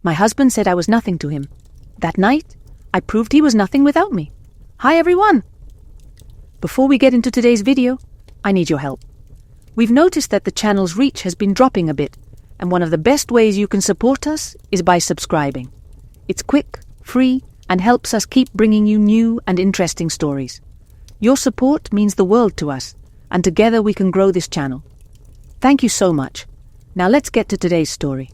My husband said I was nothing to him. That night, I proved he was nothing without me. Hi everyone! Before we get into today's video, I need your help. We've noticed that the channel's reach has been dropping a bit, and one of the best ways you can support us is by subscribing. It's quick, free, and helps us keep bringing you new and interesting stories. Your support means the world to us, and together we can grow this channel. Thank you so much. Now let's get to today's story.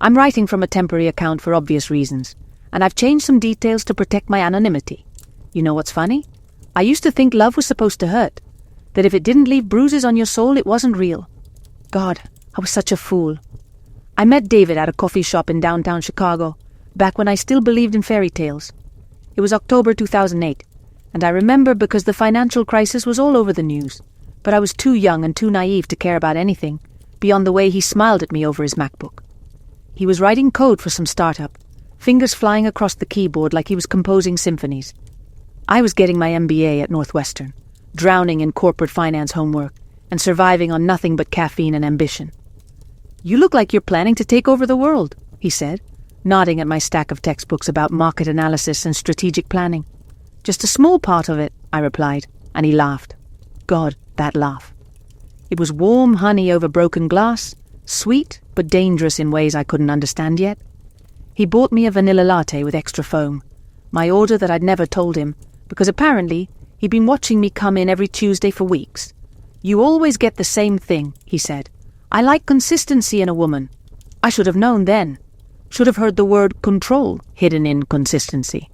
I'm writing from a temporary account for obvious reasons, and I've changed some details to protect my anonymity. You know what's funny? I used to think love was supposed to hurt, that if it didn't leave bruises on your soul, it wasn't real. God, I was such a fool. I met David at a coffee shop in downtown Chicago, back when I still believed in fairy tales. It was October 2008, and I remember because the financial crisis was all over the news, but I was too young and too naive to care about anything, beyond the way he smiled at me over his MacBook. He was writing code for some startup, fingers flying across the keyboard like he was composing symphonies. I was getting my MBA at Northwestern, drowning in corporate finance homework, and surviving on nothing but caffeine and ambition. "You look like you're planning to take over the world," he said, nodding at my stack of textbooks about market analysis and strategic planning. "Just a small part of it," I replied, and he laughed. God, that laugh. It was warm honey over broken glass, sweet but dangerous in ways I couldn't understand yet. He bought me a vanilla latte with extra foam, my order that I'd never told him, because apparently he'd been watching me come in every Tuesday for weeks. "You always get the same thing," he said. "I like consistency in a woman." I should have known then. Should have heard the word control hidden in consistency.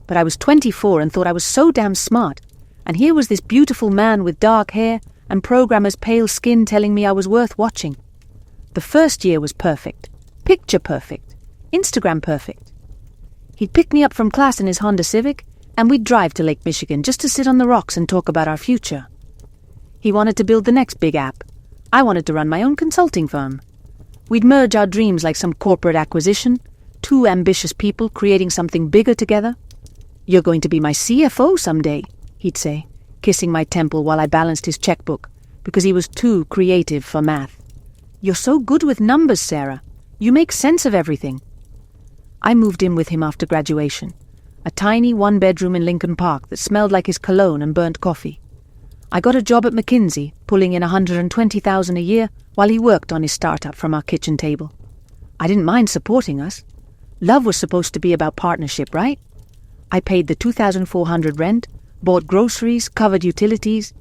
But I was 24 and thought I was so damn smart, and here was this beautiful man with dark hair and programmer's pale skin telling me I was worth watching. The first year was perfect. Picture perfect. Instagram perfect. He'd pick me up from class in his Honda Civic, and we'd drive to Lake Michigan just to sit on the rocks and talk about our future. He wanted to build the next big app. I wanted to run my own consulting firm. We'd merge our dreams like some corporate acquisition, two ambitious people creating something bigger together. "You're going to be my CFO someday," he'd say, kissing my temple while I balanced his checkbook, because he was too creative for math. "You're so good with numbers, Sarah. You make sense of everything." I moved in with him after graduation, a tiny one-bedroom in Lincoln Park that smelled like his cologne and burnt coffee. I got a job at McKinsey, pulling in $120,000 a year while he worked on his startup from our kitchen table. I didn't mind supporting us. Love was supposed to be about partnership, right? I paid the $2,400 rent, bought groceries, covered utilities.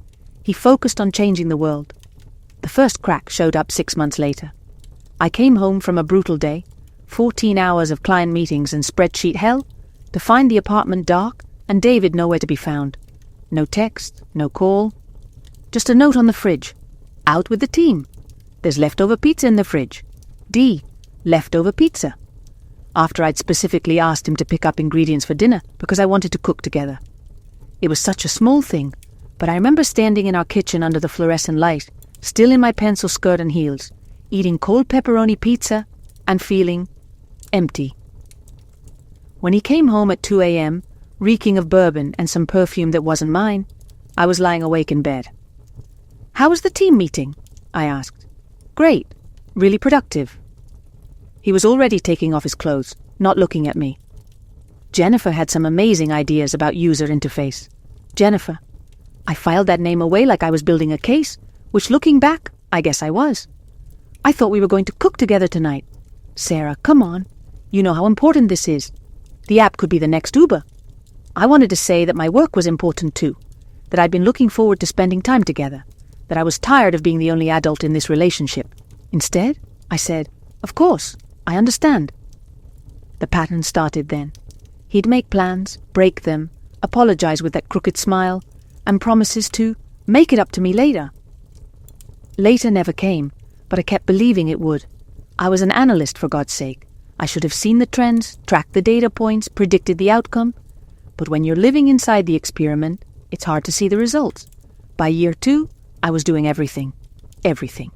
He focused on changing the world. The first crack showed up 6 months later. I came home from a brutal day, 14 hours of client meetings and spreadsheet hell, to find the apartment dark and David nowhere to be found. No text, no call. Just a note on the fridge. "Out with the team. There's leftover pizza in the fridge. D. Leftover pizza." After I'd specifically asked him to pick up ingredients for dinner because I wanted to cook together. It was such a small thing, but I remember standing in our kitchen under the fluorescent light, still in my pencil skirt and heels, eating cold pepperoni pizza and feeling empty. When he came home at 2 a.m., reeking of bourbon and some perfume that wasn't mine, I was lying awake in bed. "How was the team meeting?" I asked. "Great. Really productive." He was already taking off his clothes, not looking at me. Jennifer had some amazing ideas about user interface. Jennifer. I filed that name away like I was building a case, which looking back, I guess I was. "I thought we were going to cook together tonight." "Sarah, come on. You know how important this is. The app could be the next Uber." I wanted to say that my work was important too, that I'd been looking forward to spending time together, that I was tired of being the only adult in this relationship. Instead, I said, "Of course, I understand." The pattern started then. He'd make plans, break them, apologize with that crooked smile, and promises to make it up to me later. Later never came, but I kept believing it would. I was an analyst, for God's sake. I should have seen the trends, tracked the data points, predicted the outcome. But when you're living inside the experiment, it's hard to see the results. By year 2, I was doing everything. Everything.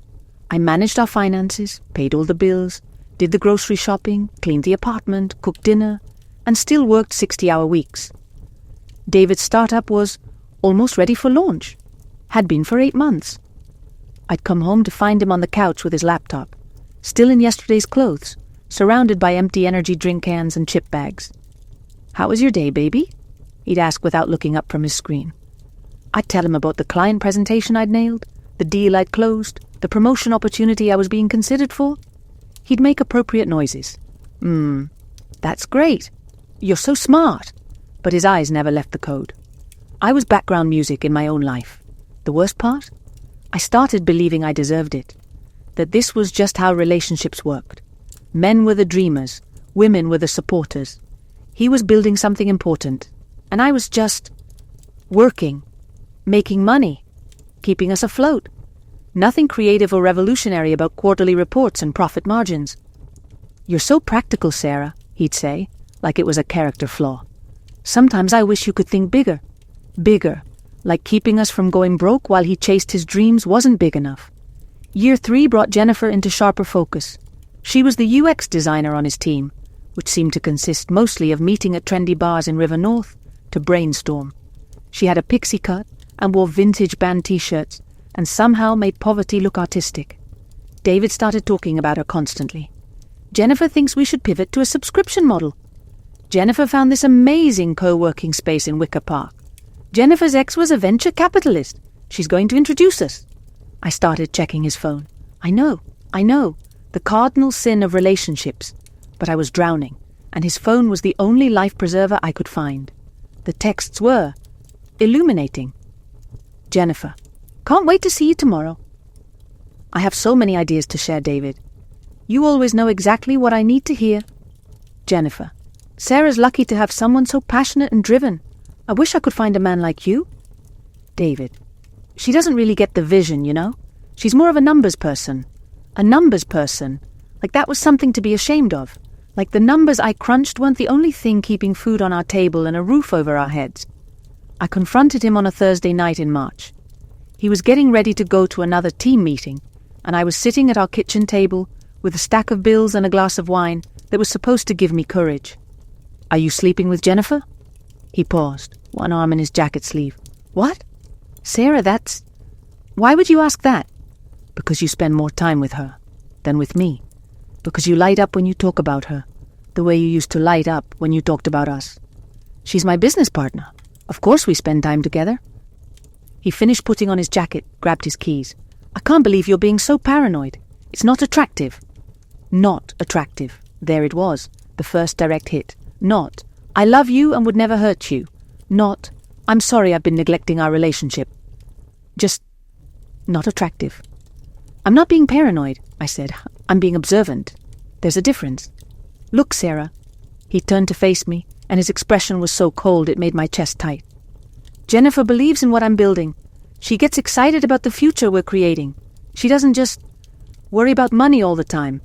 I managed our finances, paid all the bills, did the grocery shopping, cleaned the apartment, cooked dinner, and still worked 60-hour weeks. David's startup was almost ready for launch. Had been for 8 months. I'd come home to find him on the couch with his laptop, still in yesterday's clothes, surrounded by empty energy drink cans and chip bags. "How was your day, baby?" he'd ask without looking up from his screen. I'd tell him about the client presentation I'd nailed, the deal I'd closed, the promotion opportunity I was being considered for. He'd make appropriate noises. That's great. You're so smart." But his eyes never left the code. I was background music in my own life. The worst part? I started believing I deserved it. That this was just how relationships worked. Men were the dreamers, women were the supporters. He was building something important, and I was just working, making money, keeping us afloat. Nothing creative or revolutionary about quarterly reports and profit margins. "You're so practical, Sarah," he'd say, like it was a character flaw. "Sometimes I wish you could think bigger. Bigger, like keeping us from going broke while he chased his dreams wasn't big enough." Year 3 brought Jennifer into sharper focus. She was the UX designer on his team, which seemed to consist mostly of meeting at trendy bars in River North to brainstorm. She had a pixie cut and wore vintage band t-shirts and somehow made poverty look artistic. David started talking about her constantly. "Jennifer thinks we should pivot to a subscription model. Jennifer found this amazing co-working space in Wicker Park. Jennifer's ex was a venture capitalist. She's going to introduce us." I started checking his phone. I know, the cardinal sin of relationships. But I was drowning, and his phone was the only life preserver I could find. The texts were illuminating. "Jennifer, can't wait to see you tomorrow. I have so many ideas to share, David. You always know exactly what I need to hear. Jennifer, Sarah's lucky to have someone so passionate and driven. I wish I could find a man like you." David, she doesn't really get the vision, you know? She's more of a numbers person. A numbers person. Like that was something to be ashamed of. Like the numbers I crunched weren't the only thing keeping food on our table and a roof over our heads. I confronted him on a Thursday night in March. He was getting ready to go to another team meeting, and I was sitting at our kitchen table with a stack of bills and a glass of wine that was supposed to give me courage. "Are you sleeping with Jennifer?" He paused, one arm in his jacket sleeve. "What? Sarah, that's... Why would you ask that?" "Because you spend more time with her than with me. Because you light up when you talk about her, the way you used to light up when you talked about us. She's my business partner. Of course we spend time together." He finished putting on his jacket, grabbed his keys. "I can't believe you're being so paranoid. It's not attractive." Not attractive. There it was, the first direct hit. Not, "I love you and would never hurt you." Not, "I'm sorry I've been neglecting our relationship." Just not attractive. "I'm not being paranoid," I said. "I'm being observant. There's a difference. Look, Sarah." He turned to face me, and his expression was so cold it made my chest tight. "Jennifer believes in what I'm building. She gets excited about the future we're creating. She doesn't just worry about money all the time."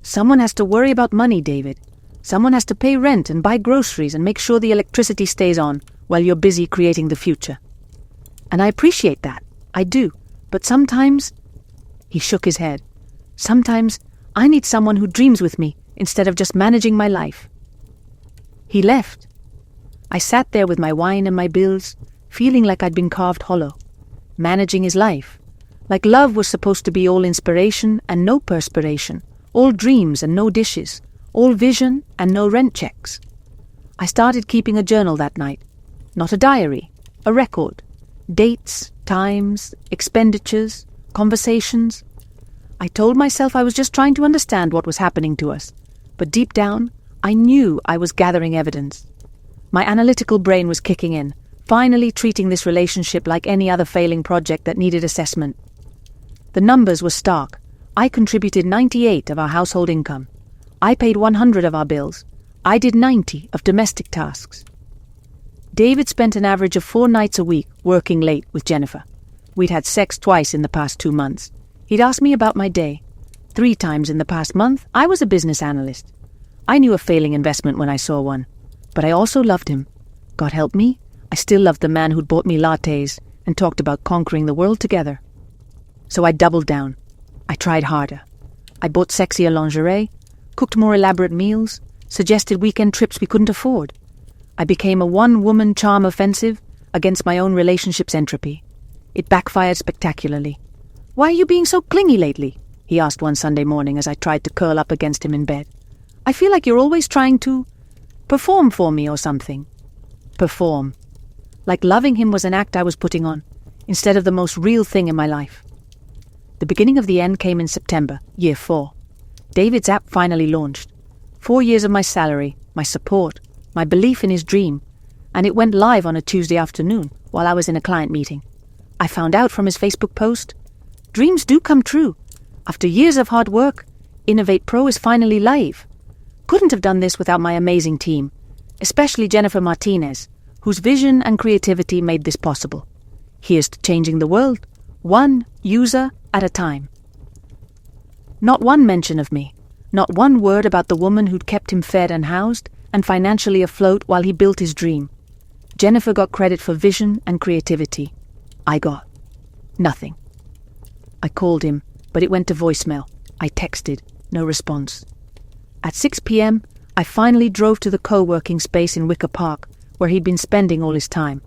Someone has to worry about money, David. Someone has to pay rent and buy groceries and make sure the electricity stays on while you're busy creating the future. And I appreciate that. I do. But sometimes... He shook his head. "Sometimes I need someone who dreams with me instead of just managing my life." He left. I sat there with my wine and my bills, feeling like I'd been carved hollow. Managing his life. Like love was supposed to be all inspiration and no perspiration, all dreams and no dishes, all vision and no rent checks. I started keeping a journal that night. Not a diary, a record. Dates, times, expenditures, conversations. I told myself I was just trying to understand what was happening to us, but deep down, I knew I was gathering evidence. My analytical brain was kicking in, finally treating this relationship like any other failing project that needed assessment. The numbers were stark. I contributed 98 of our household income. I paid 100 of our bills. I did 90 of domestic tasks. David spent an average of 4 nights a week working late with Jennifer. We'd had sex twice in the past 2 months. He'd ask me about my day. 3 times in the past month, I was a business analyst. I knew a failing investment when I saw one. But I also loved him. God help me, I still loved the man who'd bought me lattes and talked about conquering the world together. So I doubled down. I tried harder. I bought sexier lingerie, cooked more elaborate meals, suggested weekend trips we couldn't afford. I became a one-woman charm offensive against my own relationship's entropy. It backfired spectacularly. "Why are you being so clingy lately?" he asked one Sunday morning as I tried to curl up against him in bed. "I feel like you're always trying to perform for me or something." Perform. Like loving him was an act I was putting on, instead of the most real thing in my life. The beginning of the end came in September, year 4. David's app finally launched. 4 years of my salary, my support, my belief in his dream, and it went live on a Tuesday afternoon while I was in a client meeting. I found out from his Facebook post, dreams do come true. After years of hard work, Innovate Pro is finally live. Couldn't have done this without my amazing team, especially Jennifer Martinez, whose vision and creativity made this possible. Here's to changing the world, one user at a time. Not one mention of me, not one word about the woman who'd kept him fed and housed and financially afloat while he built his dream. Jennifer got credit for vision and creativity. I got nothing. I called him, but it went to voicemail. I texted, no response. At 6 p.m., I finally drove to the co-working space in Wicker Park, where he'd been spending all his time.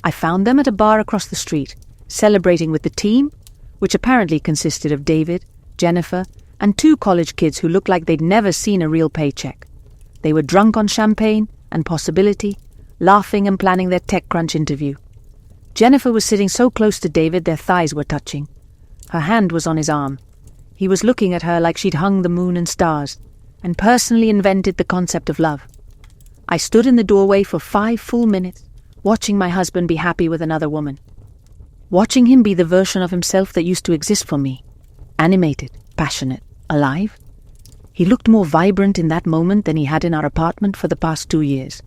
I found them at a bar across the street, celebrating with the team, which apparently consisted of David, Jennifer, and 2 college kids who looked like they'd never seen a real paycheck. They were drunk on champagne and possibility, laughing and planning their TechCrunch interview. Jennifer was sitting so close to David their thighs were touching. Her hand was on his arm. He was looking at her like she'd hung the moon and stars, and personally invented the concept of love. I stood in the doorway for 5 full minutes, watching my husband be happy with another woman. Watching him be the version of himself that used to exist for me. Animated, passionate, alive. He looked more vibrant in that moment than he had in our apartment for the past 2 years.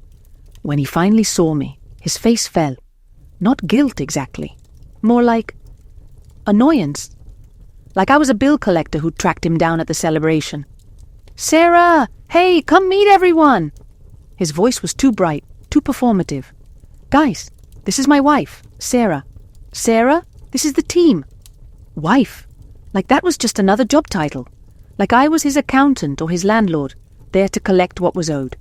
When he finally saw me, his face fell. Not guilt exactly. More like annoyance. Like I was a bill collector who tracked him down at the celebration. "Sarah! Hey, come meet everyone!" His voice was too bright, too performative. "Guys, this is my wife, Sarah. Sarah, this is the team." Wife. Like that was just another job title. Like I was his accountant or his landlord, there to collect what was owed.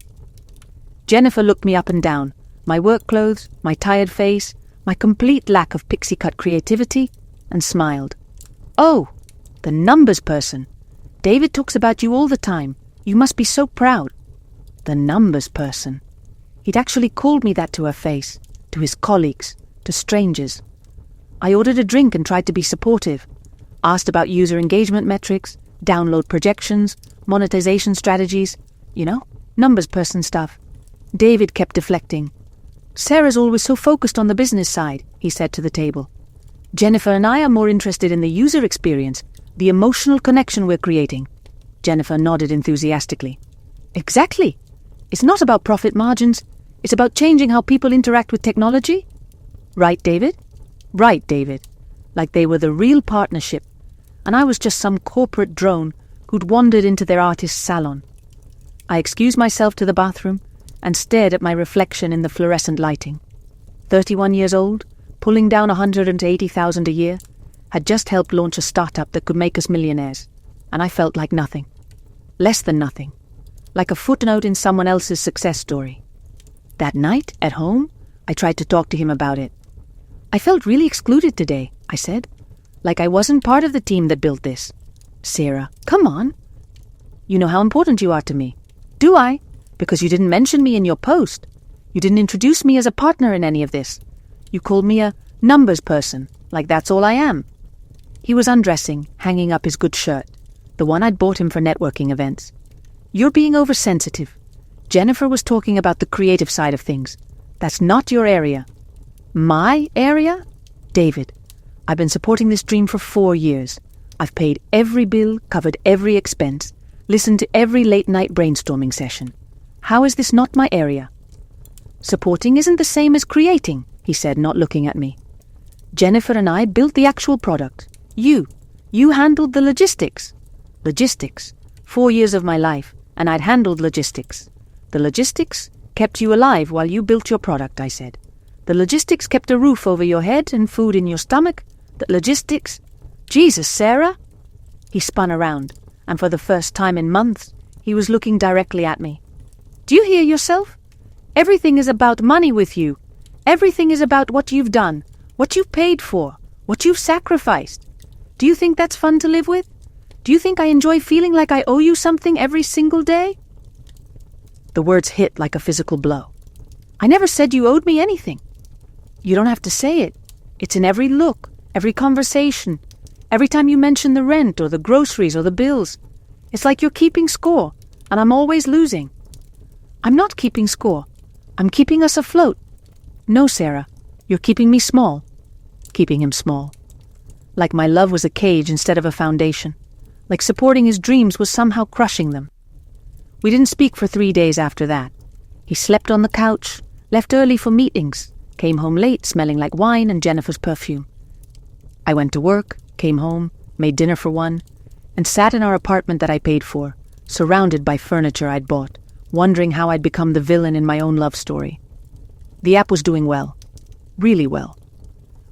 Jennifer looked me up and down, my work clothes, my tired face, my complete lack of pixie-cut creativity, and smiled. "Oh, the numbers person. David talks about you all the time. You must be so proud." The numbers person. He'd actually called me that to her face, to his colleagues, to strangers. I ordered a drink and tried to be supportive. Asked about user engagement metrics, download projections, monetization strategies, numbers person stuff. David kept deflecting. "Sarah's always so focused on the business side," he said to the table. "Jennifer and I are more interested in the user experience, the emotional connection we're creating." Jennifer nodded enthusiastically. "Exactly. It's not about profit margins. It's about changing how people interact with technology." Right, David? Right, David. Like they were the real partnership, and I was just some corporate drone who'd wandered into their artist's salon. I excused myself to the bathroom and stared at my reflection in the fluorescent lighting. 31 years old, pulling down $180,000 a year, had just helped launch a startup that could make us millionaires, and I felt like nothing. Less than nothing. Like a footnote in someone else's success story. That night, at home, I tried to talk to him about it. "I felt really excluded today," I said. "Like I wasn't part of the team that built this." "Sarah, come on. You know how important you are to me." "Do I? Because you didn't mention me in your post. You didn't introduce me as a partner in any of this. You called me a numbers person, like that's all I am." He was undressing, hanging up his good shirt, the one I'd bought him for networking events. "You're being oversensitive. Jennifer was talking about the creative side of things. That's not your area." "My area?" "David, I've been supporting this dream for 4 years. I've paid every bill, covered every expense, listened to every late-night brainstorming session. How is this not my area?" "Supporting isn't the same as creating," he said, not looking at me. "Jennifer and I built the actual product. You handled the logistics." "Logistics? 4 years of my life, and I'd handled logistics. The logistics kept you alive while you built your product," I said. "The logistics kept a roof over your head and food in your stomach. The logistics..." "Jesus, Sarah!" He spun around, and for the first time in months, he was looking directly at me. "Do you hear yourself? Everything is about money with you. Everything is about what you've done, what you've paid for, what you've sacrificed. Do you think that's fun to live with? Do you think I enjoy feeling like I owe you something every single day? The words hit like a physical blow. I never said you owed me anything. You don't have to say it. It's in every look, every conversation, every time you mention the rent or the groceries or the bills. It's like you're keeping score, and I'm always losing. I'm not keeping score. I'm keeping us afloat. No, Sarah, you're keeping me small. Keeping him small. Like my love was a cage instead of a foundation. Like supporting his dreams was somehow crushing them. We didn't speak for 3 days after that. He slept on the couch, left early for meetings, came home late smelling like wine and Jennifer's perfume. I went to work, came home, made dinner for one, and sat in our apartment that I paid for, surrounded by furniture I'd bought, wondering how I'd become the villain in my own love story. The app was doing well. Really well.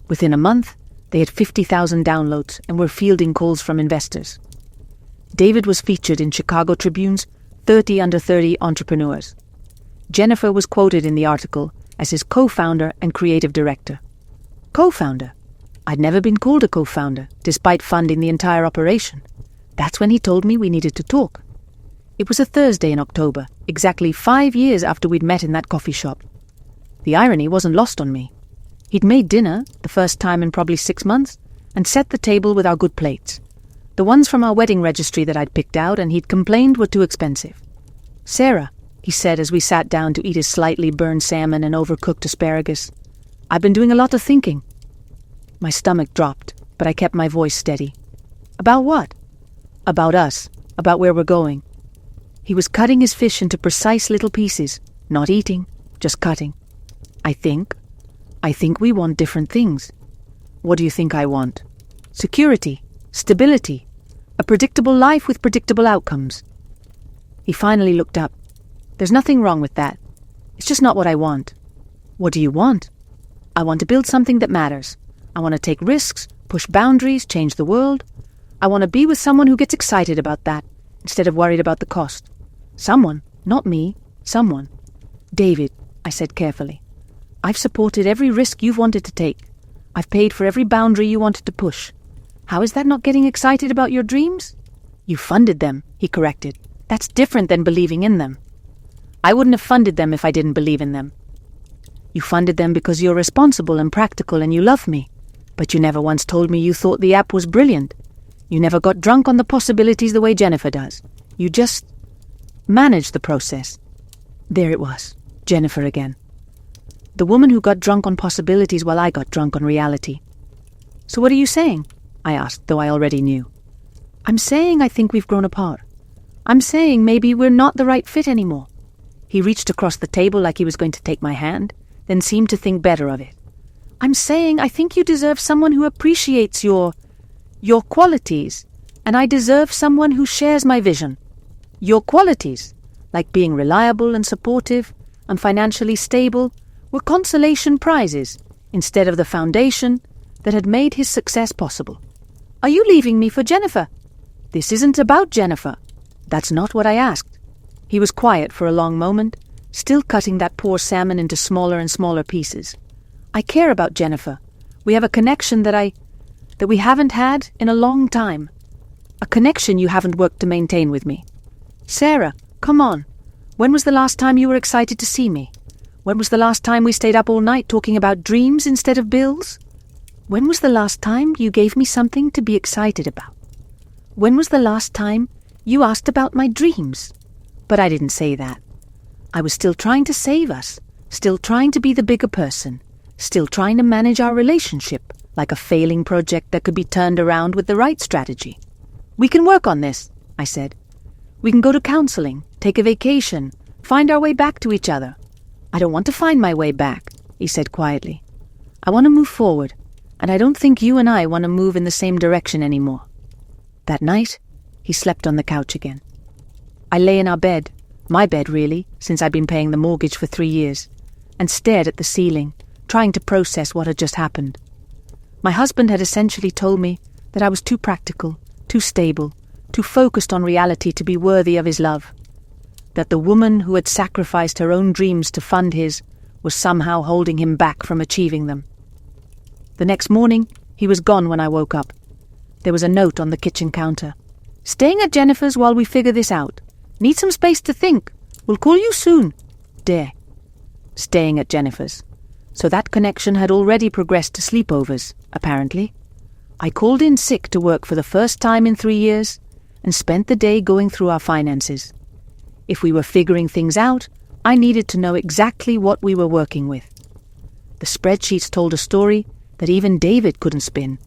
Within a month, they had 50,000 downloads and were fielding calls from investors. David was featured in Chicago Tribune's 30 Under 30 Entrepreneurs. Jennifer was quoted in the article as his co-founder and creative director. Co-founder? I'd never been called a co-founder, despite funding the entire operation. That's when he told me we needed to talk. It was a Thursday in October, exactly 5 years after we'd met in that coffee shop. The irony wasn't lost on me. He'd made dinner, the first time in probably 6 months, and set the table with our good plates. The ones from our wedding registry that I'd picked out and he'd complained were too expensive. Sarah, he said as we sat down to eat his slightly burned salmon and overcooked asparagus, I've been doing a lot of thinking. My stomach dropped, but I kept my voice steady. About what? About us, about where we're going. He was cutting his fish into precise little pieces, not eating, just cutting. I think we want different things. What do you think I want? Security, stability, a predictable life with predictable outcomes. He finally looked up. There's nothing wrong with that. It's just not what I want. What do you want? I want to build something that matters. I want to take risks, push boundaries, change the world. I want to be with someone who gets excited about that, instead of worried about the cost. Someone, not me, someone. David, I said carefully, I've supported every risk you've wanted to take. I've paid for every boundary you wanted to push. How is that not getting excited about your dreams? You funded them, he corrected. That's different than believing in them. I wouldn't have funded them if I didn't believe in them. You funded them because you're responsible and practical and you love me. But you never once told me you thought the app was brilliant. You never got drunk on the possibilities the way Jennifer does. You just managed the process. There it was, Jennifer again. The woman who got drunk on possibilities while I got drunk on reality. So what are you saying? I asked, though I already knew. I'm saying I think we've grown apart. I'm saying maybe we're not the right fit anymore. He reached across the table like he was going to take my hand, then seemed to think better of it. I'm saying I think you deserve someone who appreciates your qualities, and I deserve someone who shares my vision. Your qualities, like being reliable and supportive and financially stable, were consolation prizes instead of the foundation that had made his success possible. Are you leaving me for Jennifer? This isn't about Jennifer. That's not what I asked. He was quiet for a long moment, still cutting that poor salmon into smaller and smaller pieces. I care about Jennifer. We have a connection that we haven't had in a long time. A connection you haven't worked to maintain with me. Sarah, come on. When was the last time you were excited to see me? When was the last time we stayed up all night talking about dreams instead of bills? When was the last time you gave me something to be excited about? When was the last time you asked about my dreams? But I didn't say that. I was still trying to save us, still trying to be the bigger person, still trying to manage our relationship like a failing project that could be turned around with the right strategy. We can work on this, I said. We can go to counseling, take a vacation, find our way back to each other. I don't want to find my way back, he said quietly. I want to move forward, and I don't think you and I want to move in the same direction anymore. That night, he slept on the couch again. I lay in our bed, my bed really, since I'd been paying the mortgage for 3 years, and stared at the ceiling, trying to process what had just happened. My husband had essentially told me that I was too practical, too stable, too focused on reality to be worthy of his love. That the woman who had sacrificed her own dreams to fund his was somehow holding him back from achieving them. The next morning, he was gone when I woke up. There was a note on the kitchen counter. Staying at Jennifer's while we figure this out. Need some space to think. We'll call you soon. Dare. Staying at Jennifer's. So that connection had already progressed to sleepovers, apparently. I called in sick to work for the first time in 3 years and spent the day going through our finances. If we were figuring things out, I needed to know exactly what we were working with. The spreadsheets told a story that even David couldn't spin.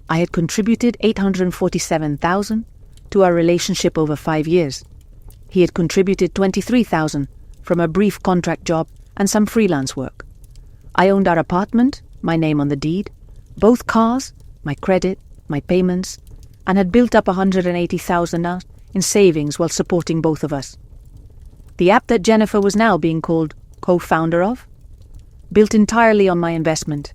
I had contributed $847,000 to our relationship over 5 years. He had contributed $23,000 from a brief contract job and some freelance work. I owned our apartment, my name on the deed, both cars, my credit, my payments, and had built up $180,000 in savings while supporting both of us. The app that Jennifer was now being called co-founder of, built entirely on my investment.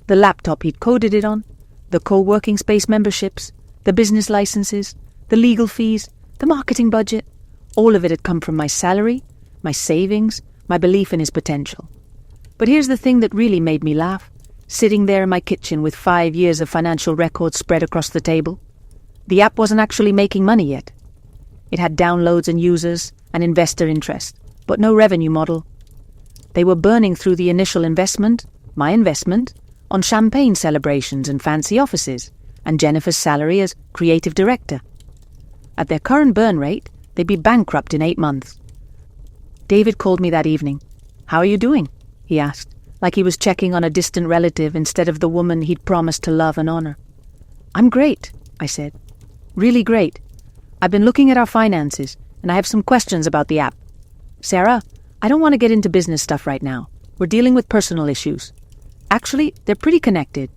The laptop he'd coded it on, the co-working space memberships, the business licenses, the legal fees, the marketing budget, all of it had come from my salary, my savings, my belief in his potential. But here's the thing that really made me laugh, sitting there in my kitchen with 5 years of financial records spread across the table. The app wasn't actually making money yet. It had downloads and users and investor interest, but no revenue model. They were burning through the initial investment, my investment, on champagne celebrations and fancy offices, and Jennifer's salary as creative director. At their current burn rate, they'd be bankrupt in 8 months. David called me that evening. "How are you doing?" he asked, like he was checking on a distant relative instead of the woman he'd promised to love and honor. "I'm great," I said. "Really great. I've been looking at our finances, and I have some questions about the app. Sarah, I don't want to get into business stuff right now. We're dealing with personal issues. Actually, they're pretty connected.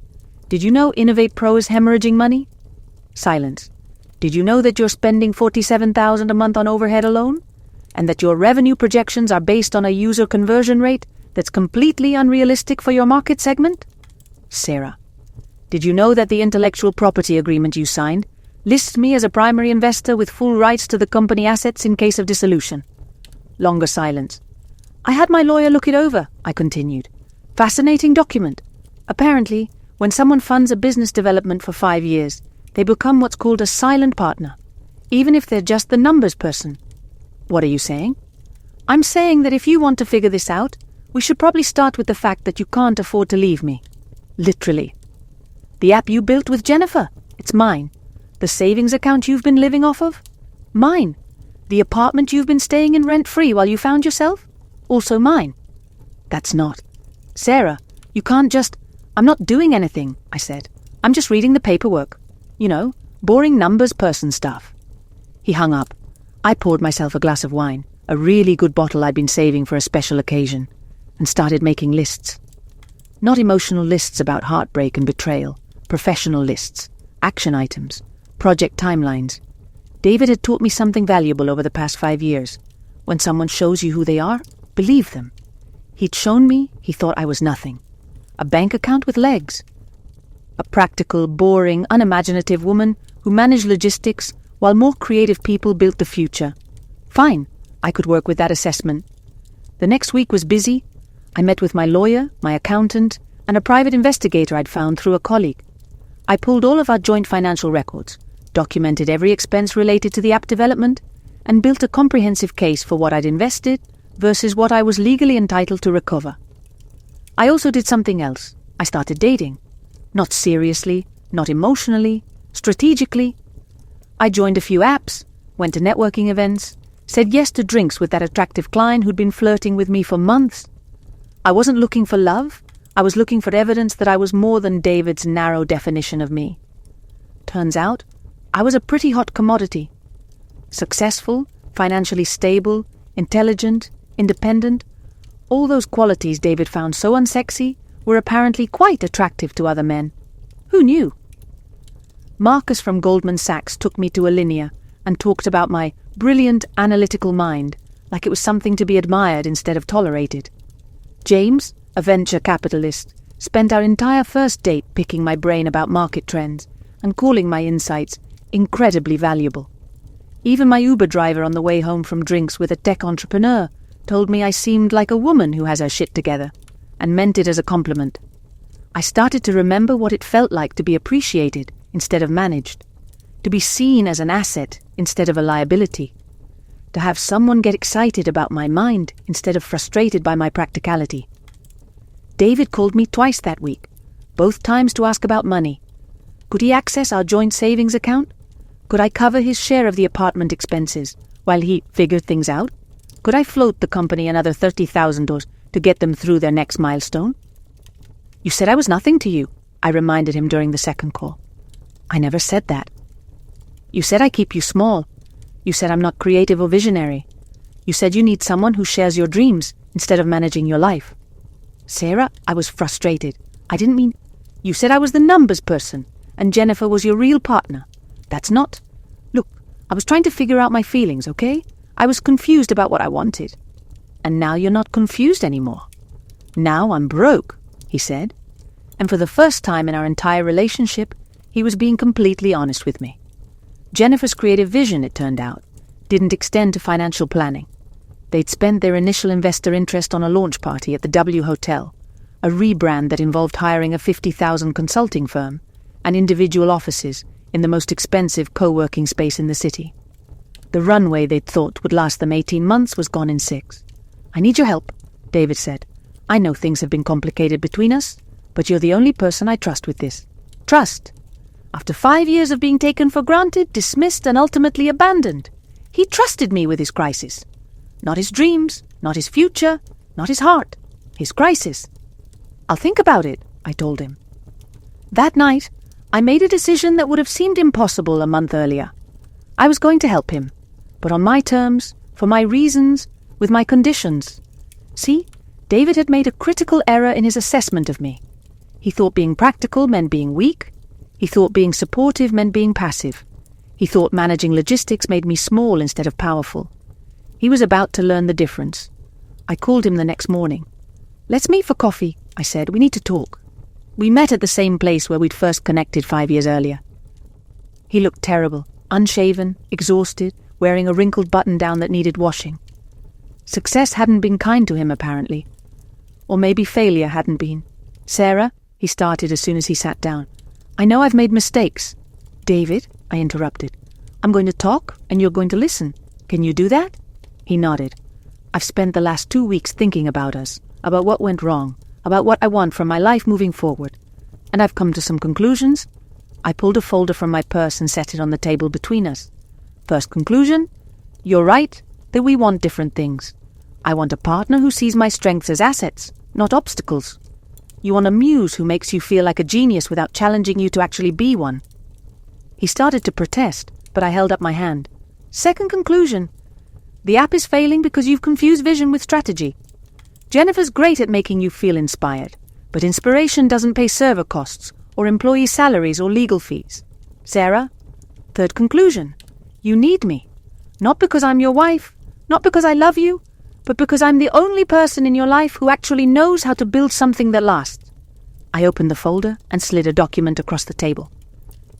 Did you know Innovate Pro is hemorrhaging money?" Silence. "Did you know that you're spending $47,000 a month on overhead alone? And that your revenue projections are based on a user conversion rate that's completely unrealistic for your market segment?" Sarah. "Did you know that the intellectual property agreement you signed lists me as a primary investor with full rights to the company assets in case of dissolution?" Longer silence. "I had my lawyer look it over," I continued. "Fascinating document. Apparently, when someone funds a business development for 5 years, they become what's called a silent partner, even if they're just the numbers person." "What are you saying?" "I'm saying that if you want to figure this out, we should probably start with the fact that you can't afford to leave me. Literally. The app you built with Jennifer, it's mine. The savings account you've been living off of, mine. The apartment you've been staying in rent-free while you found yourself, also mine." "That's not." "Sarah, you can't just—" "I'm not doing anything," I said. "I'm just reading the paperwork. You know, boring numbers person stuff." He hung up. I poured myself a glass of wine, a really good bottle I'd been saving for a special occasion, and started making lists. Not emotional lists about heartbreak and betrayal, professional lists, action items, project timelines. David had taught me something valuable over the past 5 years. When someone shows you who they are, believe them. He'd shown me he thought I was nothing. A bank account with legs. A practical, boring, unimaginative woman who managed logistics while more creative people built the future. Fine, I could work with that assessment. The next week was busy. I met with my lawyer, my accountant, and a private investigator I'd found through a colleague. I pulled all of our joint financial records, documented every expense related to the app development, and built a comprehensive case for what I'd invested versus what I was legally entitled to recover. I also did something else. I started dating. Not seriously, not emotionally, strategically. I joined a few apps, went to networking events, said yes to drinks with that attractive client who'd been flirting with me for months. I wasn't looking for love. I was looking for evidence that I was more than David's narrow definition of me. Turns out, I was a pretty hot commodity. Successful, financially stable, intelligent, independent. All those qualities David found so unsexy were apparently quite attractive to other men. Who knew? Marcus from Goldman Sachs took me to Alinea and talked about my brilliant analytical mind like it was something to be admired instead of tolerated. James, a venture capitalist, spent our entire first date picking my brain about market trends and calling my insights incredibly valuable. Even my Uber driver on the way home from drinks with a tech entrepreneur told me I seemed like a woman who has her shit together, and meant it as a compliment. I started to remember what it felt like to be appreciated instead of managed. to be seen as an asset instead of a liability, to have someone get excited about my mind instead of frustrated by my practicality. David called me twice that week, both times to ask about money. Could he access our joint savings account? Could I cover his share of the apartment expenses while he figured things out? Could I float the company another $30,000 to get them through their next milestone? You said I was nothing to you, I reminded him during the second call. I never said that. You said I keep you small. You said I'm not creative or visionary. You said you need someone who shares your dreams instead of managing your life. Sarah, I was frustrated. I didn't mean... You said I was the numbers person, and Jennifer was your real partner. That's not... Look, I was trying to figure out my feelings, okay? I was confused about what I wanted. And now you're not confused anymore. Now I'm broke, he said. And for the first time in our entire relationship, he was being completely honest with me. Jennifer's creative vision, it turned out, didn't extend to financial planning. They'd spent their initial investor interest on a launch party at the W Hotel, a rebrand that involved hiring a $50,000 consulting firm and individual offices in the most expensive co-working space in the city. The runway they'd thought would last them 18 months was gone in 6. I need your help, David said. I know things have been complicated between us, but you're the only person I trust with this. Trust. After 5 years of being taken for granted, dismissed, and ultimately abandoned, he trusted me with his crisis. Not his dreams, not his future, not his heart. His crisis. I'll think about it, I told him. That night, I made a decision that would have seemed impossible a month earlier. I was going to help him, but on my terms, for my reasons, with my conditions. See, David had made a critical error in his assessment of me. He thought being practical meant being weak. He thought being supportive meant being passive. He thought managing logistics made me small instead of powerful. He was about to learn the difference. I called him the next morning. Let's meet for coffee, I said. We need to talk. We met at the same place where we'd first connected 5 years earlier. He looked terrible, unshaven, exhausted, wearing a wrinkled button-down that needed washing. Success hadn't been kind to him, apparently. Or maybe failure hadn't been. Sarah, he started as soon as he sat down. I know I've made mistakes. David, I interrupted. I'm going to talk and you're going to listen. Can you do that? He nodded. I've spent the last 2 weeks thinking about us, about what went wrong, about what I want from my life moving forward. And I've come to some conclusions. I pulled a folder from my purse and set it on the table between us. First conclusion, you're right that we want different things. I want a partner who sees my strengths as assets, not obstacles. You want a muse who makes you feel like a genius without challenging you to actually be one. He started to protest, but I held up my hand. Second conclusion, the app is failing because you've confused vision with strategy. Jennifer's great at making you feel inspired, but inspiration doesn't pay server costs or employee salaries or legal fees. Sarah, third conclusion, you need me. Not because I'm your wife, not because I love you, but because I'm the only person in your life who actually knows how to build something that lasts. I opened the folder and slid a document across the table.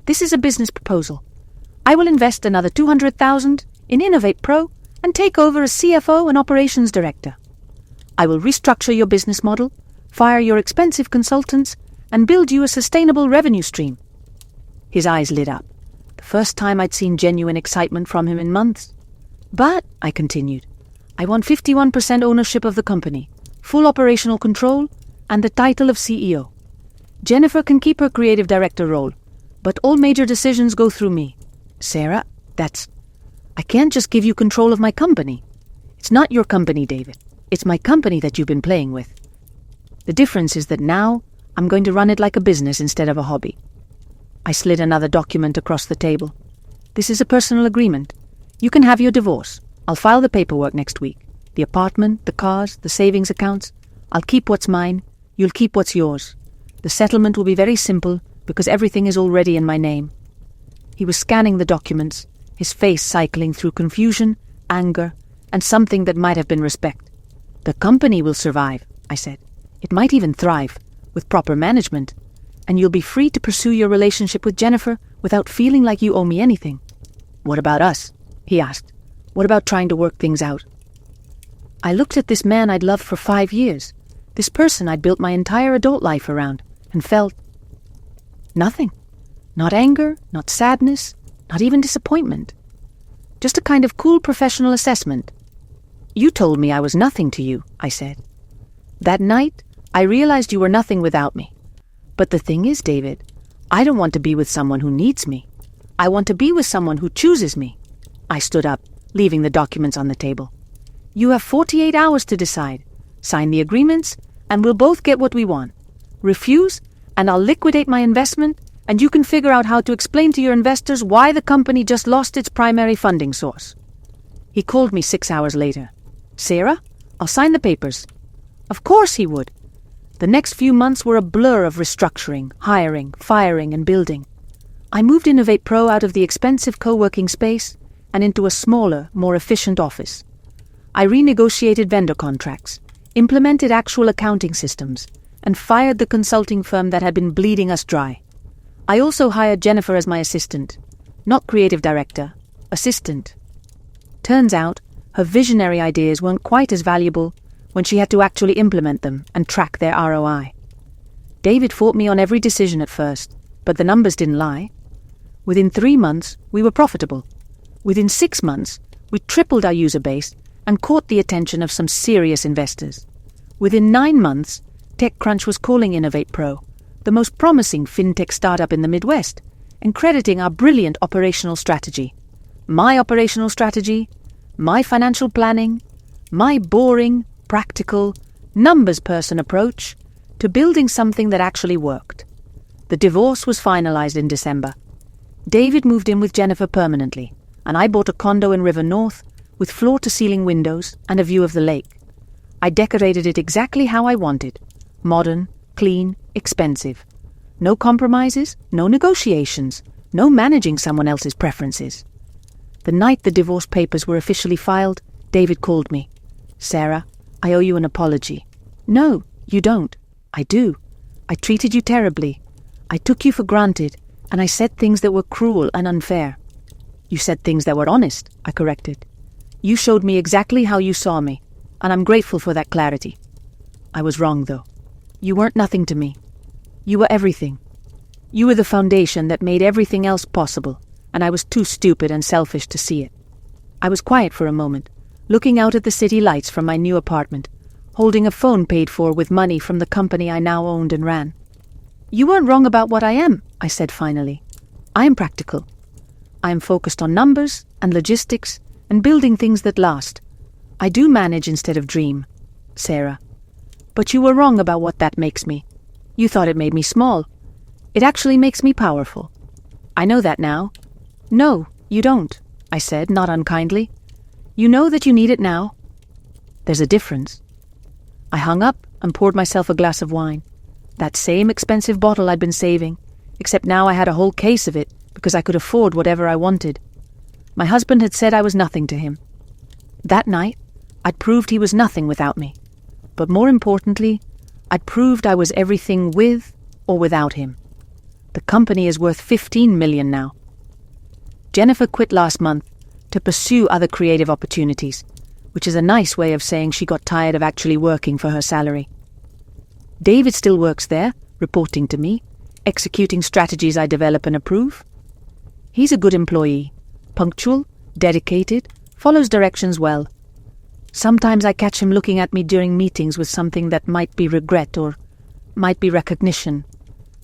This is a business proposal. I will invest another $200,000 in Innovate Pro and take over as CFO and operations director. I will restructure your business model, fire your expensive consultants, and build you a sustainable revenue stream. His eyes lit up. The first time I'd seen genuine excitement from him in months. But, I continued, I want 51% ownership of the company, full operational control, and the title of CEO. Jennifer can keep her creative director role, but all major decisions go through me. Sarah, I can't just give you control of my company. It's not your company, David. It's my company that you've been playing with. The difference is that now I'm going to run it like a business instead of a hobby. I slid another document across the table. This is a personal agreement. You can have your divorce. I'll file the paperwork next week. The apartment, the cars, the savings accounts. I'll keep what's mine. You'll keep what's yours. The settlement will be very simple because everything is already in my name. He was scanning the documents, his face cycling through confusion, anger, and something that might have been respect. The company will survive, I said. It might even thrive, with proper management, and you'll be free to pursue your relationship with Jennifer without feeling like you owe me anything. What about us? He asked. What about trying to work things out? I looked at this man I'd loved for 5 years, this person I'd built my entire adult life around, and felt nothing. Not anger, not sadness, not even disappointment. Just a kind of cool professional assessment. You told me I was nothing to you, I said. That night, I realized you were nothing without me. But the thing is, David, I don't want to be with someone who needs me. I want to be with someone who chooses me. I stood up, leaving the documents on the table. You have 48 hours to decide. Sign the agreements, and we'll both get what we want. Refuse, and I'll liquidate my investment, and you can figure out how to explain to your investors why the company just lost its primary funding source. He called me 6 hours later. Sarah, I'll sign the papers. Of course he would. The next few months were a blur of restructuring, hiring, firing, and building. I moved Innovate Pro out of the expensive co-working space and into a smaller, more efficient office. I renegotiated vendor contracts, implemented actual accounting systems, and fired the consulting firm that had been bleeding us dry. I also hired Jennifer as my assistant. Not creative director, assistant. Turns out, her visionary ideas weren't quite as valuable when she had to actually implement them and track their ROI. David fought me on every decision at first, but the numbers didn't lie. Within 3 months, we were profitable. Within 6 months, we tripled our user base and caught the attention of some serious investors. Within 9 months, TechCrunch was calling Innovate Pro the most promising fintech startup in the Midwest and crediting our brilliant operational strategy. My operational strategy, my financial planning, my boring, practical, numbers person approach to building something that actually worked. The divorce was finalized in December. David moved in with Jennifer permanently, and I bought a condo in River North with floor-to-ceiling windows and a view of the lake. I decorated it exactly how I wanted. Modern, clean, expensive. No compromises, no negotiations, no managing someone else's preferences. The night the divorce papers were officially filed, David called me. Sarah, I owe you an apology. No, you don't. I do. I treated you terribly. I took you for granted, and I said things that were cruel and unfair. You said things that were honest, I corrected. You showed me exactly how you saw me, and I'm grateful for that clarity. I was wrong, though. You weren't nothing to me. You were everything. You were the foundation that made everything else possible, and I was too stupid and selfish to see it. I was quiet for a moment, looking out at the city lights from my new apartment, holding a phone paid for with money from the company I now owned and ran. You weren't wrong about what I am, I said finally. I am practical. I am focused on numbers and logistics and building things that last. I do manage instead of dream, Sarah. But you were wrong about what that makes me. You thought it made me small. It actually makes me powerful. I know that now. No, you don't, I said, not unkindly. You know that you need it now. There's a difference. I hung up and poured myself a glass of wine. That same expensive bottle I'd been saving, except now I had a whole case of it because I could afford whatever I wanted. My husband had said I was nothing to him. That night, I'd proved he was nothing without me. But more importantly, I'd proved I was everything with or without him. The company is worth $15 million now. Jennifer quit last month to pursue other creative opportunities, which is a nice way of saying she got tired of actually working for her salary. David still works there, reporting to me, executing strategies I develop and approve. He's a good employee, punctual, dedicated, follows directions well. Sometimes I catch him looking at me during meetings with something that might be regret or might be recognition,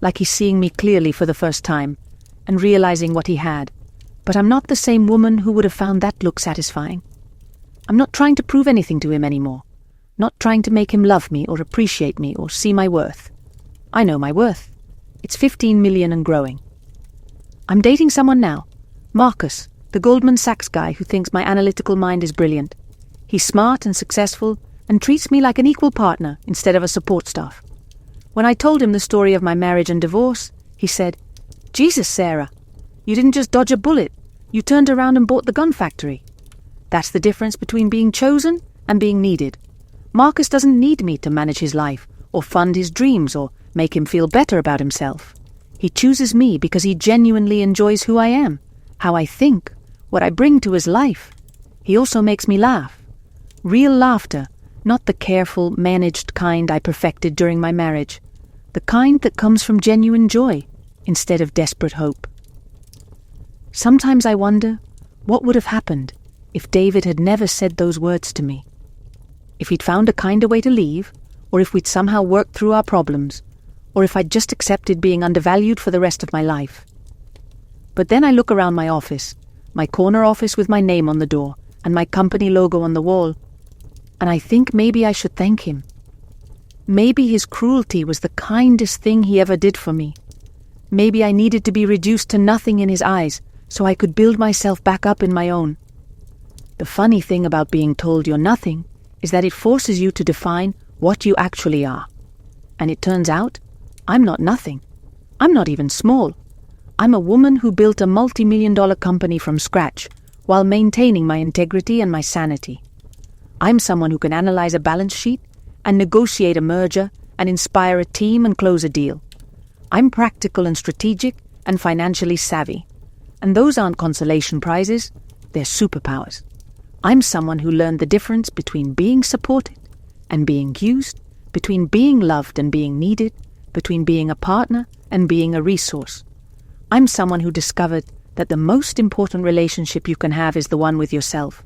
like he's seeing me clearly for the first time and realizing what he had. But I'm not the same woman who would have found that look satisfying. I'm not trying to prove anything to him anymore, not trying to make him love me or appreciate me or see my worth. I know my worth. It's 15 million and growing. I'm dating someone now, Marcus, the Goldman Sachs guy who thinks my analytical mind is brilliant. He's smart and successful and treats me like an equal partner instead of a support staff. When I told him the story of my marriage and divorce, he said, "Jesus, Sarah, you didn't just dodge a bullet. You turned around and bought the gun factory." That's the difference between being chosen and being needed. Marcus doesn't need me to manage his life or fund his dreams or make him feel better about himself. He chooses me because he genuinely enjoys who I am, how I think, what I bring to his life. He also makes me laugh. Real laughter, not the careful, managed kind I perfected during my marriage. The kind that comes from genuine joy instead of desperate hope. Sometimes I wonder what would have happened if David had never said those words to me. If he'd found a kinder way to leave, or if we'd somehow worked through our problems, or if I'd just accepted being undervalued for the rest of my life. But then I look around my office, my corner office with my name on the door and my company logo on the wall, and I think maybe I should thank him. Maybe his cruelty was the kindest thing he ever did for me. Maybe I needed to be reduced to nothing in his eyes so I could build myself back up in my own. The funny thing about being told you're nothing is that it forces you to define what you actually are. And it turns out, I'm not nothing. I'm not even small. I'm a woman who built a multi-million-dollar company from scratch while maintaining my integrity and my sanity. I'm someone who can analyze a balance sheet and negotiate a merger and inspire a team and close a deal. I'm practical and strategic and financially savvy. And those aren't consolation prizes, they're superpowers. I'm someone who learned the difference between being supported and being used, between being loved and being needed, between being a partner and being a resource. I'm someone who discovered that the most important relationship you can have is the one with yourself,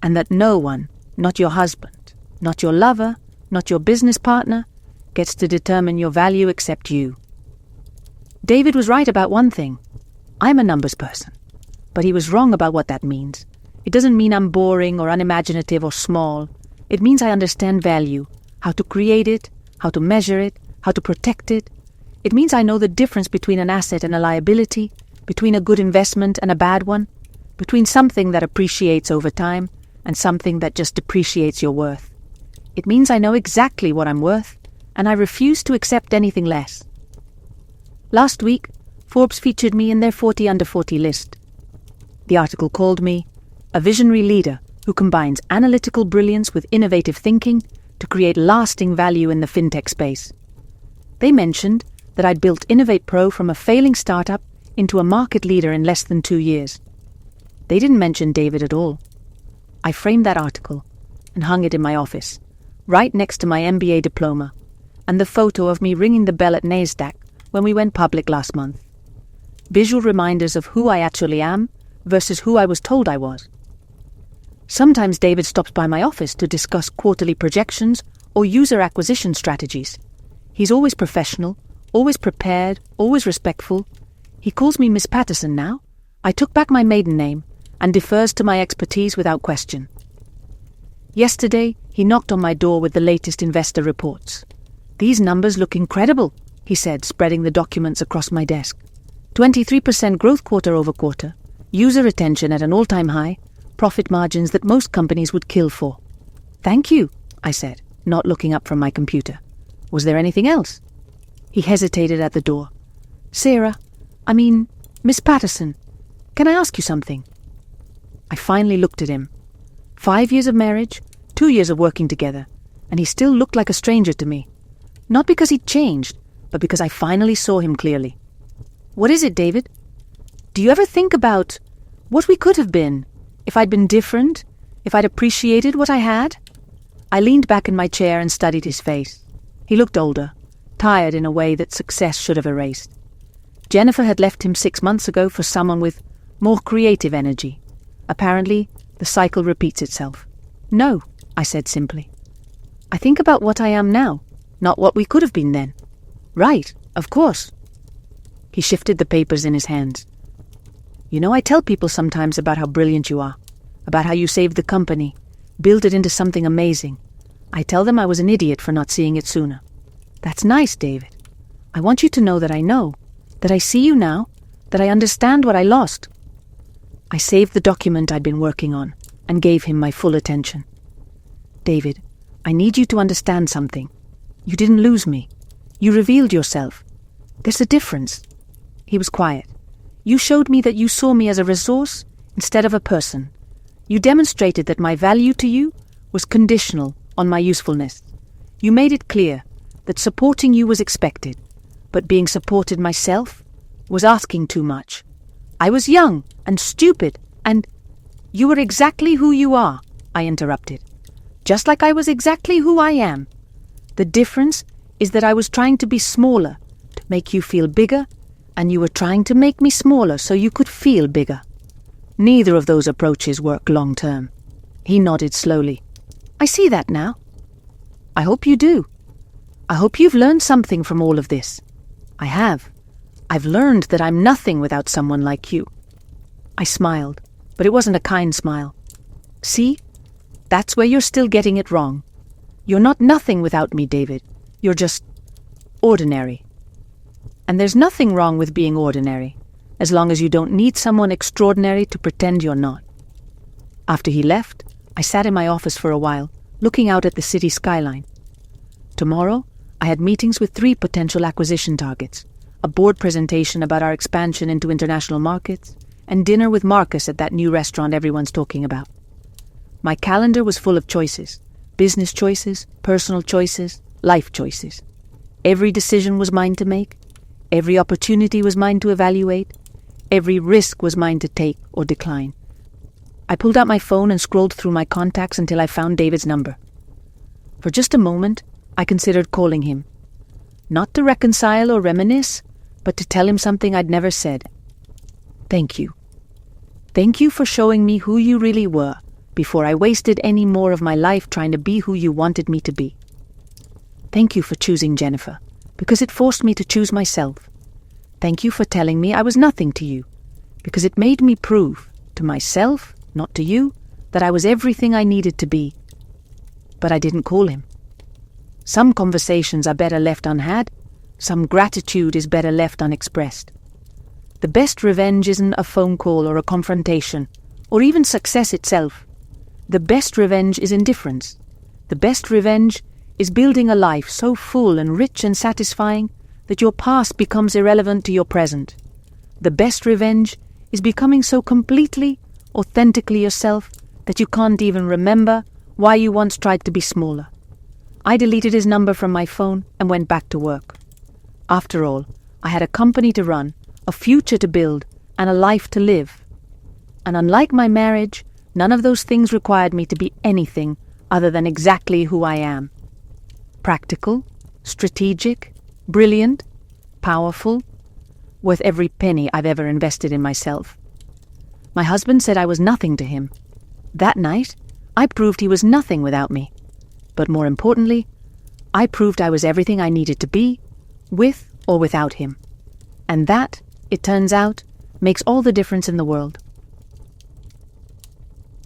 and that no one, not your husband, not your lover, not your business partner, gets to determine your value except you. David was right about one thing. I'm a numbers person, but he was wrong about what that means. It doesn't mean I'm boring or unimaginative or small. It means I understand value, how to create it, how to measure it, how to protect it. It means I know the difference between an asset and a liability, between a good investment and a bad one, between something that appreciates over time and something that just depreciates your worth. It means I know exactly what I'm worth, and I refuse to accept anything less. Last week, Forbes featured me in their 40 under 40 list. The article called me a visionary leader who combines analytical brilliance with innovative thinking to create lasting value in the fintech space. They mentioned that I'd built Innovate Pro from a failing startup into a market leader in less than 2 years. They didn't mention David at all. I framed that article and hung it in my office, right next to my MBA diploma, and the photo of me ringing the bell at NASDAQ when we went public last month. Visual reminders of who I actually am versus who I was told I was. Sometimes David stops by my office to discuss quarterly projections or user acquisition strategies. He's always professional, always prepared, always respectful. He calls me Miss Patterson now. I took back my maiden name and defers to my expertise without question. Yesterday, he knocked on my door with the latest investor reports. "These numbers look incredible," he said, spreading the documents across my desk. 23% growth quarter over quarter, user retention at an all-time high, profit margins that most companies would kill for. "Thank you," I said, not looking up from my computer. "Was there anything else?" He hesitated at the door. Miss Patterson, can I ask you something?" I finally looked at him. 5 years of marriage, 2 years of working together, and he still looked like a stranger to me. Not because he'd changed, but because I finally saw him clearly. "What is it, David? Do you ever think about what we could have been, if I'd been different, if I'd appreciated what I had?" I leaned back in my chair and studied his face. He looked older, tired in a way that success should have erased. Jennifer had left him 6 months ago for someone with more creative energy. Apparently, the cycle repeats itself. "No," I said simply. "I think about what I am now, not what we could have been then." "Right, of course." He shifted the papers in his hands. "You know, I tell people sometimes about how brilliant you are, about how you saved the company, built it into something amazing. I tell them I was an idiot for not seeing it sooner." "That's nice, David. I want you to know, that I see you now, that I understand what I lost." I saved the document I'd been working on and gave him my full attention. "David, I need you to understand something. You didn't lose me. You revealed yourself. There's a difference." He was quiet. "You showed me that you saw me as a resource instead of a person. You demonstrated that my value to you was conditional on my usefulness. You made it clear that supporting you was expected, but being supported myself was asking too much. I was young and stupid, and—" "You were exactly who you are," I interrupted. "Just like I was exactly who I am. The difference is that I was trying to be smaller, to make you feel bigger, And you were trying to make me smaller so you could feel bigger. Neither of those approaches work long term. He nodded slowly. I see that now. I hope you do. I hope you've learned something from all of this. I have. I've learned that I'm nothing without someone like you. I smiled, but it wasn't a kind smile. See? That's where you're still getting it wrong. You're not nothing without me, David. You're just ordinary. And there's nothing wrong with being ordinary, as long as you don't need someone extraordinary to pretend you're not. After he left, I sat in my office for a while, looking out at the city skyline. Tomorrow, I had meetings with 3 potential acquisition targets, a board presentation about our expansion into international markets, and dinner with Marcus at that new restaurant everyone's talking about. My calendar was full of choices, business choices, personal choices, life choices. Every decision was mine to make. Every opportunity was mine to evaluate. Every risk was mine to take or decline. I pulled out my phone and scrolled through my contacts until I found David's number. For just a moment, I considered calling him. Not to reconcile or reminisce, but to tell him something I'd never said. Thank you. Thank you for showing me who you really were before I wasted any more of my life trying to be who you wanted me to be. Thank you for choosing Jennifer, because it forced me to choose myself. Thank you for telling me I was nothing to you, because it made me prove, to myself, not to you, that I was everything I needed to be. But I didn't call him. Some conversations are better left unhad. Some gratitude is better left unexpressed. The best revenge isn't a phone call or a confrontation, or even success itself. The best revenge is indifference. The best revenge is building a life so full and rich and satisfying that your past becomes irrelevant to your present. The best revenge is becoming so completely, authentically yourself that you can't even remember why you once tried to be smaller. I deleted his number from my phone and went back to work. After all, I had a company to run, a future to build, and a life to live. And unlike my marriage, none of those things required me to be anything other than exactly who I am. Practical, strategic, brilliant, powerful, worth every penny I've ever invested in myself. My husband said I was nothing to him. That night, I proved he was nothing without me. But more importantly, I proved I was everything I needed to be, with or without him. And that, it turns out, makes all the difference in the world.